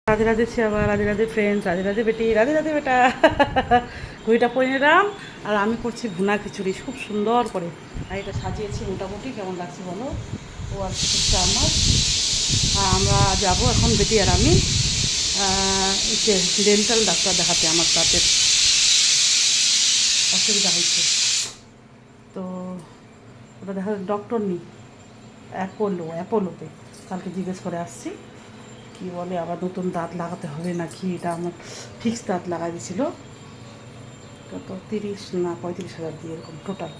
রাধে রাধে শ্যামা, Radhe Radhe friends, Radhe Radhe বেটি, রাধে রাধে বেটা। ঘুড়িটা পরে নিলাম আর আমি করছি ভুনা খিচুড়ি খুব সুন্দর করে। আর এটা সাজিয়েছি মোটামুটি, কেমন লাগছে বলো? ও আর কিছুটা আমার। আর আমরা যাবো এখন বেটি আর আমি ডেন্টাল ডাক্তার দেখাতে। আমার দাঁতের অসুবিধা হয়েছে, তো ওটা দেখা ডক্টর নেই, অ্যাপোলোতে। কালকে জিজ্ঞেস করে আসছি কি বলে, আবার নতুন দাঁত লাগাতে হবে নাকি। এটা আমার ফিক্স দাঁত লাগাই দিয়েছিল, কত 30 না 35 হাজার দিয়ে এরকম টোটাল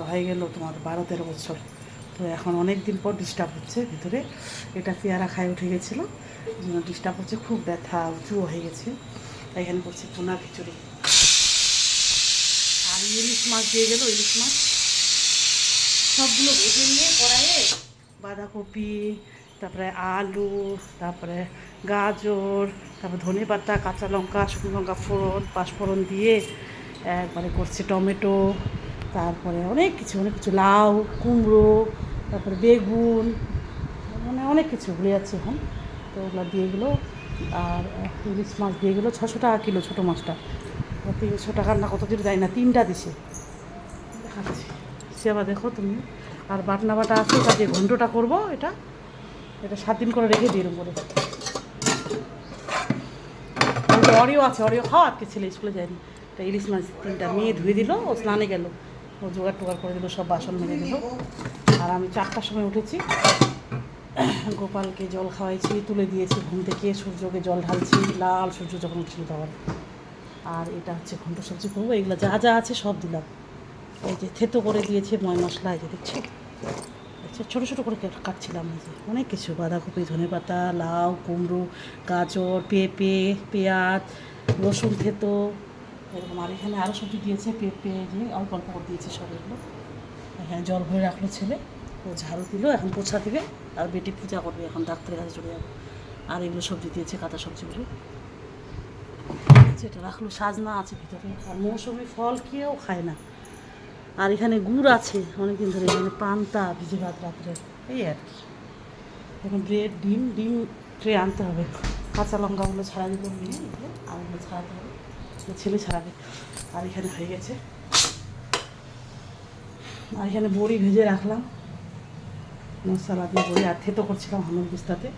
হয়ে গেল তোমার 12-13 বছর। তো এখন অনেক দিন পর ডিস্টার্ব হচ্ছে ভিতরে। এটা পেয়ারা খায় উঠে গেছিলো, এই জন্য ডিস্টার্ব হচ্ছে, খুব ব্যথা উঁচুও হয়ে গেছে। তাই এখানে করছি ভুনা খিচুড়ি। আর ইলিশ মাছ দিয়ে গেলো, ইলিশ মাছ সবগুলো ভেজে নিয়ে কড়াইয়ে বাঁধাকপি, তারপরে আলু, তারপরে গাজর, তারপরে ধনে পাতা, কাঁচা লঙ্কা, শুকনো লঙ্কা ফোড়ন, পাঁচফোড়ন দিয়ে একবারে করছে টমেটো, তারপরে অনেক কিছু লাউ, কুমড়ো, তারপরে বেগুন, মানে অনেক কিছু ভুলে যাচ্ছে এখন। তো ওগুলো দিয়ে গেলো। আর ইলিশ মাছ দিয়ে গেলো 600 টাকা কিলো, ছোটো মাছটা 300 টাকার না কত দিন যায় না, 3টা দিছে দেখাচ্ছি। সেবা দেখো তুমি। আর বাটনা বাটা আছে, কাজে ঘন্টটা করবো। এটা 7 দিন করে রেখে দিই এর উপরে। অরিও আছে, অরিও খাওয়া আজকে ছেলে স্কুলে যায়নি। তা ইলিশ মাছ 3টা মেয়ে ধুয়ে দিল, ও স্নানে গেল, ও জোগাড় টোগাড় করে দিল, সব বাসন মেরে দিল। আর আমি 4টার সময় উঠেছি, গোপালকে জল খাওয়াইছি, তুলে দিয়েছি ঘুম থেকে, সূর্যকে জল ঢালছি, লাল সূর্য যখন উঠছিল তখন। আর এটা হচ্ছে ঘন্ট সবজি করবো, এগুলো যা যা আছে সব দিলাম। এই যে থেতো করে দিয়েছে ময় মশলা, এই যে দেখছি। আচ্ছা, ছোটো ছোটো করে কাটছিলাম, এই যে অনেক কিছু, বাঁধাকপি, ধনেপাতা, লাউ, কুমড়ো, গাজর, পেঁপে, পেঁয়াজ, রসুন থেতো এরকম। আর এখানে আরও সবজি দিয়েছে, পেঁপে যে অল্প অল্প করে দিয়েছে সব এগুলো। হ্যাঁ, জল ভরে রাখলো ছেলে, ও ঝাড়ু দিল, এখন পোছা দিবে। আর বেটি পূজা করবে, এখন ডাক্তারের কাছে চলে যাবে। আর এগুলো সবজি দিয়েছে, কাঁচা সবজিগুলো যেটা রাখলো। সাজনা আছে ভিতরে, আর মৌসুমি ফল কেউ খায় না। আর এখানে গুড় আছে অনেকদিন ধরে, এখানে পান্তা ভিজে ভাত রাত্রে, এই আর কি। এখন ব্রেড, ডিম ট্রে আনতে হবে। কাঁচা লঙ্কাগুলো ছাড়া দিতে নিয়ে, আর ওগুলো ছাড়াতে হবে, ছেলে ছাড়াবে। আর এখানে হয়ে গেছে। আর এখানে বড়ি ভেজে রাখলাম, মশলা দিয়ে বড়ি, আর থেতো করছিলাম হামুর বিস্তাতে।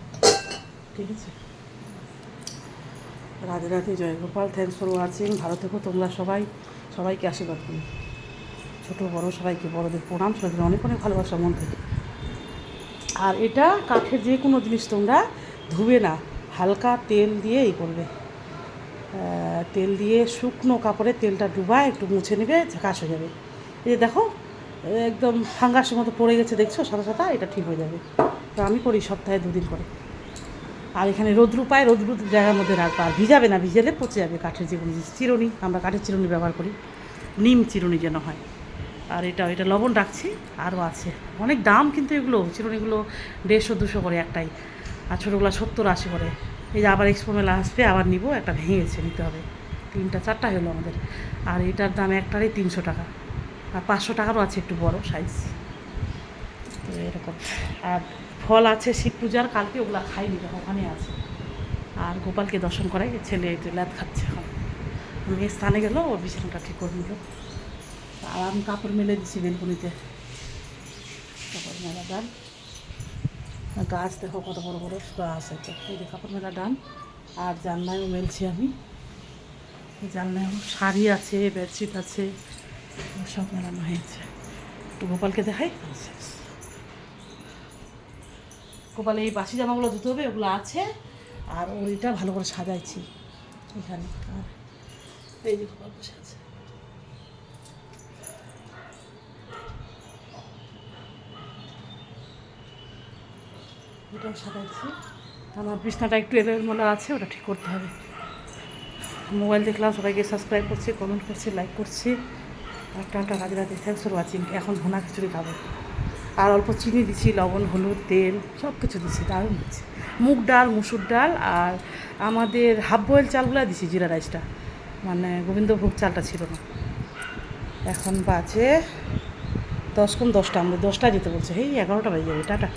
ঠিক আছে। রাধে রাধে, জয় গোপাল, থ্যাংকস ফর ওয়াচিং। ভালো থেকো তোমরা সবাই, সবাইকে আশীর্বাদ করি। ছোটো বড়ো সবাইকে, বড়োদের প্রণাম, সবাইকে অনেক অনেক ভালোবাসা মন থেকে। আর এটা কাঠের যে কোনো জিনিস তোমরা ধুবে না, হালকা তেল দিয়ে এই করবে, তেল দিয়ে শুকনো কাপড়ে তেলটা ডুবায় একটু মুছে নেবে, ঝাঁকাশ হয়ে যাবে। এই যে দেখো একদম ফাঙ্গাসের মতো পড়ে গেছে, দেখছো সাদা সাদা, এটা ঠিক হয়ে যাবে। তো আমি করি সপ্তাহে 2 দিন করে। আর এখানে রোদ্রু পায়, রোদ্রু জায়গার মধ্যে রাখবো, আর ভিজাবে না, ভিজালে পচে যাবে। কাঠের যে কোনো জিনিস, চিরুনি, আমরা কাঠের চিরুনি ব্যবহার করি, নিম চিরুনি যেন হয়। আর এটা লবণ রাখছি, আরও আছে অনেক দাম, কিন্তু এগুলো চিরুনিগুলো 150-200 করে একটাই, আর ছোটোগুলো 70-80 করে। এই যে আবার এক্সপো মেলা আসবে, আবার নিব, একটা ভেঙেছে, নিতে হবে। 3-4টা হলো আমাদের। আর এটার দাম একটারই 300 টাকা, আর 500 টাকারও আছে একটু বড় সাইজ। তো এরকম। আর ফল আছে শিব পূজার, কালকে ওগুলো খাইনি, ওখানে আছে। আর গোপালকে দর্শন করাই, ছেলে একটু ল্যাদ খাচ্ছে এখন। মেয়ে স্থানে গেল, ওর বিছানাটা ঠিক করে নিল। আর আমি কাপড় মেলে দিচ্ছি বেলকনিতে, কাপড় মেলা ডান। গাছ দেখো কত বড় বড় গাছ আছে, এই যে কাপড় মেলা ডান। আর জানলায়ও মেলছি আমি, জানলায় শাড়ি আছে, বেডশিট আছে, সব মেলানো হয়েছে। একটু গোপালকে দেখাই। গোপালে এই বাসি জামাগুলো ধুতে হবে, ওগুলো আছে। আর ওইটা ভালো করে সাজাইছি এখানে। আর এই যে গোপাল বসে আছে, ওটাও সাজাইছি। আমার বিছনাটা একটু এলোমেলো আছে, ওটা ঠিক করতে হবে। মোবাইল দেখলাম, সবাইকে সাবস্ক্রাইব করছি, কমেন্ট করছি, লাইক করছি। একটা Radhe Radhe, thanks for watching. এখন ভুনা খিচুড়ি খাবো। আর অল্প চিনি দিচ্ছি, লবণ, হলুদ, তেল সব কিছু দিচ্ছি, দারুণ হচ্ছে। মুগ ডাল, মুসুর ডাল, আর আমাদের হাফ বয়েল চালগুলো দিছি, জিরা রাইসটা, মানে গোবিন্দভোগ চালটা ছিল না। এখন বাজে 10 কম 10টা, আমাদের 10টায় যেতে বলছে, এই 11টা বাজে যাবে। টাটা।